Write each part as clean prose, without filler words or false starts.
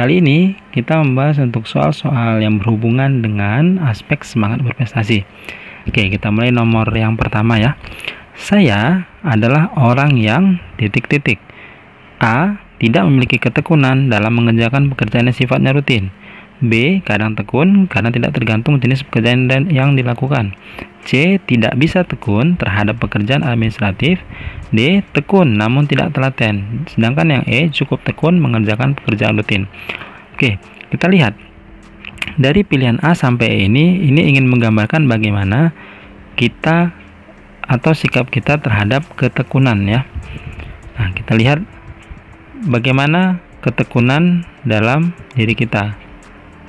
Kali ini kita membahas untuk soal-soal yang berhubungan dengan aspek semangat berprestasi. Oke, kita mulai nomor yang pertama ya. Saya adalah orang yang titik-titik. A. Tidak memiliki ketekunan dalam mengerjakan pekerjaan yang sifatnya rutin. B. Kadang tekun karena tidak tergantung jenis pekerjaan yang dilakukan. C. Tidak bisa tekun terhadap pekerjaan administratif. D. Tekun namun tidak telaten. Sedangkan yang E. Cukup tekun mengerjakan pekerjaan rutin. Oke, kita lihat. Dari pilihan A sampai E ini ingin menggambarkan bagaimana kita atau sikap kita terhadap ketekunan ya. Nah, kita lihat bagaimana ketekunan dalam diri kita.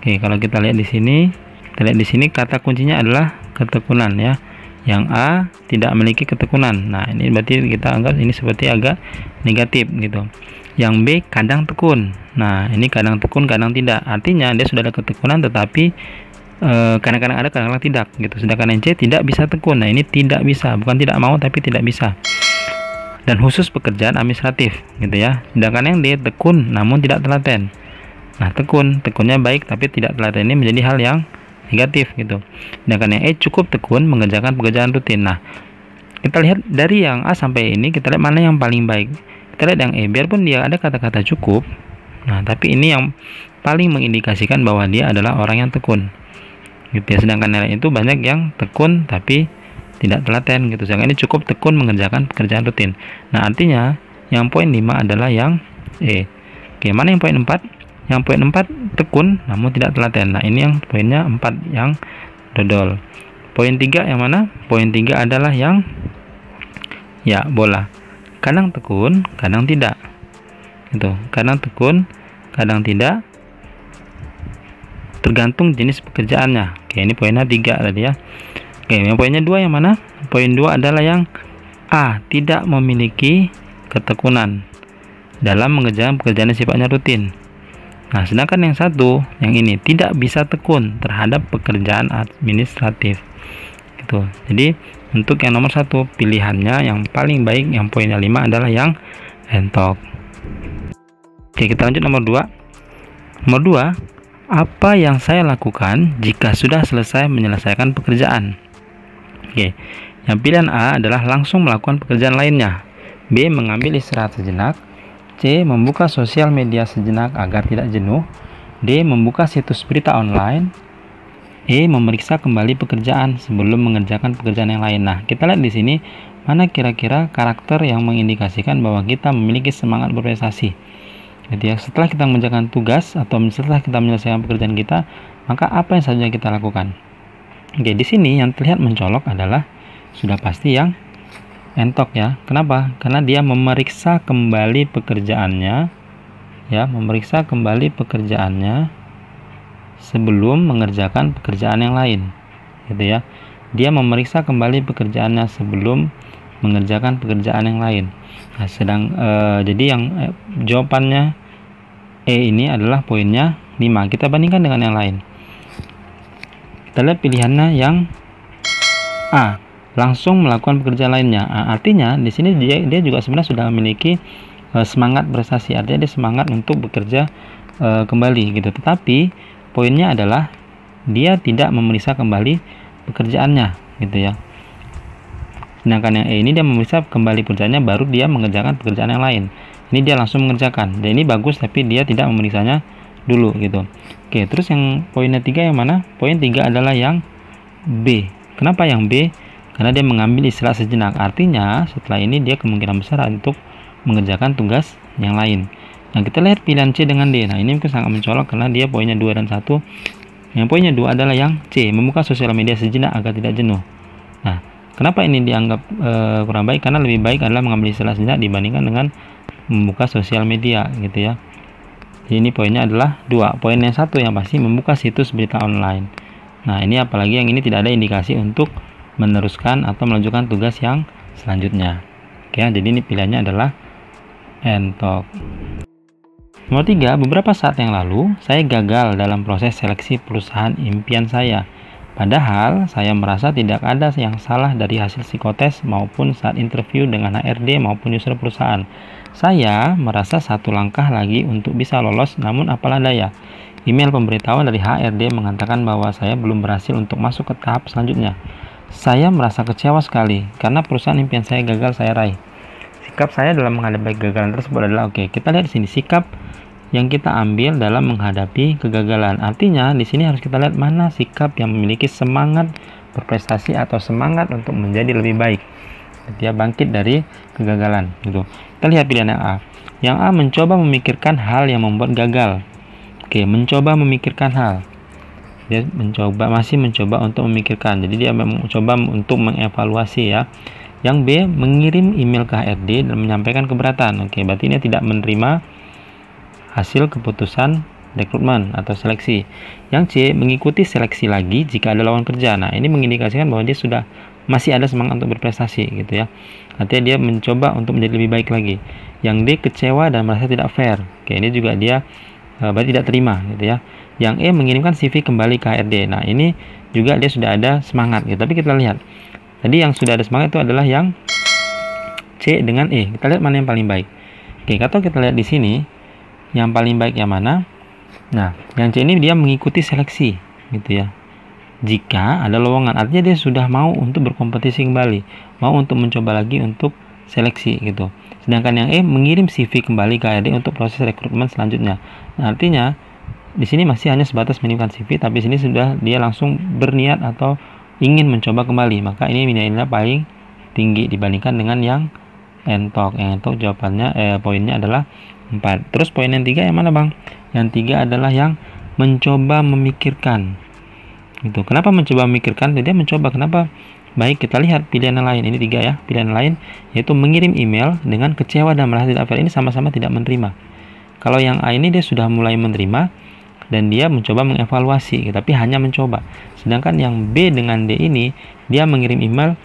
Oke, kalau kita lihat di sini, kata kuncinya adalah ketekunan ya. Yang A tidak memiliki ketekunan. Nah, ini berarti kita anggap ini seperti agak negatif gitu. Yang B kadang tekun. Nah, ini kadang tekun, kadang tidak. Artinya dia sudah ada ketekunan tetapi kadang-kadang ada, kadang-kadang tidak gitu. Sedangkan yang C tidak bisa tekun. Nah, ini tidak bisa, bukan tidak mau tapi tidak bisa. Dan khusus pekerjaan administratif gitu ya. Sedangkan yang D tekun namun tidak telaten. Nah, tekunnya baik tapi tidak telaten, ini menjadi hal yang negatif gitu. Sedangkan yang E cukup tekun mengerjakan pekerjaan rutin. Nah, kita lihat dari yang A sampai ini, kita lihat mana yang paling baik. Kita lihat yang E, biarpun dia ada kata-kata cukup, nah tapi ini yang paling mengindikasikan bahwa dia adalah orang yang tekun gitu ya. Sedangkan yang itu banyak yang tekun tapi tidak telaten gitu. Sedangkan ini cukup tekun mengerjakan pekerjaan rutin. Nah, artinya yang poin 5 adalah yang E. Oke, mana yang poin 4? Yang poin 4 tekun namun tidak telaten. Nah, ini yang poinnya 4 yang dodol. Poin 3 yang mana? Poin 3 adalah yang ya bola. Kadang tekun, kadang tidak. Gitu. Kadang tekun, kadang tidak. Tergantung jenis pekerjaannya. Oke, ini poinnya 3 tadi ya. Oke, yang poinnya 2 yang mana? Poin 2 adalah yang A, tidak memiliki ketekunan dalam mengerjakan pekerjaan yang sifatnya rutin. Nah, sedangkan yang satu, yang ini tidak bisa tekun terhadap pekerjaan administratif. Gitu. Jadi, untuk yang nomor 1 pilihannya yang paling baik yang poinnya 5 adalah yang entok. Oke, kita lanjut nomor 2. Nomor 2, apa yang saya lakukan jika sudah selesai menyelesaikan pekerjaan? Oke, yang pilihan A adalah langsung melakukan pekerjaan lainnya. B. Mengambil istirahat sejenak. C. Membuka sosial media sejenak agar tidak jenuh. D. Membuka situs berita online. E. Memeriksa kembali pekerjaan sebelum mengerjakan pekerjaan yang lain. Nah, kita lihat di sini mana kira-kira karakter yang mengindikasikan bahwa kita memiliki semangat berprestasi. Jadi ya, setelah kita mengerjakan tugas atau setelah kita menyelesaikan pekerjaan kita, maka apa yang saja kita lakukan? Oke, di sini yang terlihat mencolok adalah sudah pasti yang entok ya. Kenapa? Karena dia memeriksa kembali pekerjaannya ya, memeriksa kembali pekerjaannya sebelum mengerjakan pekerjaan yang lain gitu ya. Dia memeriksa kembali pekerjaannya sebelum mengerjakan pekerjaan yang lain. Nah, jadi yang jawabannya E ini adalah poinnya 5. Kita bandingkan dengan yang lain. Kita lihat pilihannya yang A, langsung melakukan pekerjaan lainnya. Artinya di sini dia juga sebenarnya sudah memiliki semangat prestasi. Artinya dia semangat untuk bekerja kembali gitu. Tetapi poinnya adalah dia tidak memeriksa kembali pekerjaannya gitu ya. Sedangkan yang E ini dia memeriksa kembali pekerjaannya baru dia mengerjakan pekerjaan yang lain. Ini dia langsung mengerjakan. Dan ini bagus tapi dia tidak memeriksanya dulu gitu. Oke, terus yang poinnya 3 yang mana? Poin 3 adalah yang B. Kenapa yang B? Karena dia mengambil istirahat sejenak. Artinya setelah ini dia kemungkinan besar untuk mengerjakan tugas yang lain. Nah, kita lihat pilihan C dengan D. Nah, ini mungkin sangat mencolok karena dia poinnya 2 dan 1. Yang poinnya 2 adalah yang C, membuka sosial media sejenak agar tidak jenuh. Nah, kenapa ini dianggap kurang baik? Karena lebih baik adalah mengambil istirahat sejenak dibandingkan dengan membuka sosial media gitu ya. Jadi ini poinnya adalah 2. Poin yang 1 yang pasti membuka situs berita online. Nah, ini apalagi yang ini tidak ada indikasi untuk meneruskan atau melanjutkan tugas yang selanjutnya. Oke, jadi ini pilihannya adalah entok. Nomor 3, beberapa saat yang lalu saya gagal dalam proses seleksi perusahaan impian saya. Padahal saya merasa tidak ada yang salah dari hasil psikotes maupun saat interview dengan HRD maupun user perusahaan. Saya merasa satu langkah lagi untuk bisa lolos, namun apalah daya. Email pemberitahuan dari HRD mengatakan bahwa saya belum berhasil untuk masuk ke tahap selanjutnya. Saya merasa kecewa sekali karena perusahaan impian saya gagal saya raih. Sikap saya dalam menghadapi kegagalan tersebut adalah kita lihat di sini sikap yang kita ambil dalam menghadapi kegagalan. Artinya di sini harus kita lihat mana sikap yang memiliki semangat berprestasi atau semangat untuk menjadi lebih baik. Dia bangkit dari kegagalan gitu. Kita lihat pilihan yang A. Yang A mencoba memikirkan hal yang membuat gagal. Mencoba memikirkan hal. Dia masih mencoba untuk memikirkan. Jadi dia mencoba untuk mengevaluasi ya. Yang B mengirim email ke HRD dan menyampaikan keberatan. Berarti ini tidak menerima hasil keputusan rekrutmen atau seleksi. Yang C mengikuti seleksi lagi jika ada lowongan kerja. Nah, ini mengindikasikan bahwa dia sudah masih ada semangat untuk berprestasi gitu ya. Artinya dia mencoba untuk menjadi lebih baik lagi. Yang D kecewa dan merasa tidak fair. Ini juga dia berarti tidak terima gitu ya. Yang E mengirimkan CV kembali ke HRD. Nah, ini juga dia sudah ada semangat gitu. Tapi kita lihat. Tadi yang sudah ada semangat itu adalah yang C dengan E. Kita lihat mana yang paling baik. Kalau kita lihat di sini yang paling baik yang mana? Nah, yang C ini dia mengikuti seleksi gitu ya. Jika ada lowongan, artinya dia sudah mau untuk berkompetisi kembali, mau untuk mencoba lagi untuk seleksi gitu. Sedangkan yang E mengirim CV kembali ke HRD untuk proses rekrutmen selanjutnya. Nah, artinya di sini masih hanya sebatas mengirimkan CV, tapi di sini sudah dia langsung berniat atau ingin mencoba kembali. Maka ini nilainya paling tinggi dibandingkan dengan yang entok. Yang entok jawabannya poinnya adalah 4. Terus poin yang 3 yang mana, Bang? Yang 3 adalah yang mencoba memikirkan. Gitu. Kenapa mencoba memikirkan? Dia mencoba. Kenapa? Baik, kita lihat pilihan yang lain. Ini 3 ya. Pilihan lain yaitu mengirim email dengan kecewa dan merasa tidak fair. Ini sama-sama tidak menerima. Kalau yang A ini dia sudah mulai menerima dan dia mencoba mengevaluasi, tapi hanya mencoba. Sedangkan yang B dengan D ini dia mengirim email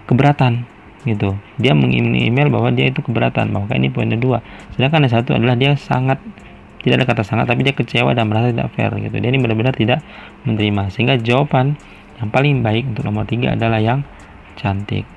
keberatan gitu. Dia mengirim email bahwa dia itu keberatan. Maka ini poin kedua. Sedangkan yang satu adalah dia sangat, tidak ada kata sangat, tapi dia kecewa dan merasa tidak fair gitu. Dia ini benar-benar tidak menerima. Sehingga jawaban yang paling baik untuk nomor 3 adalah yang cantik.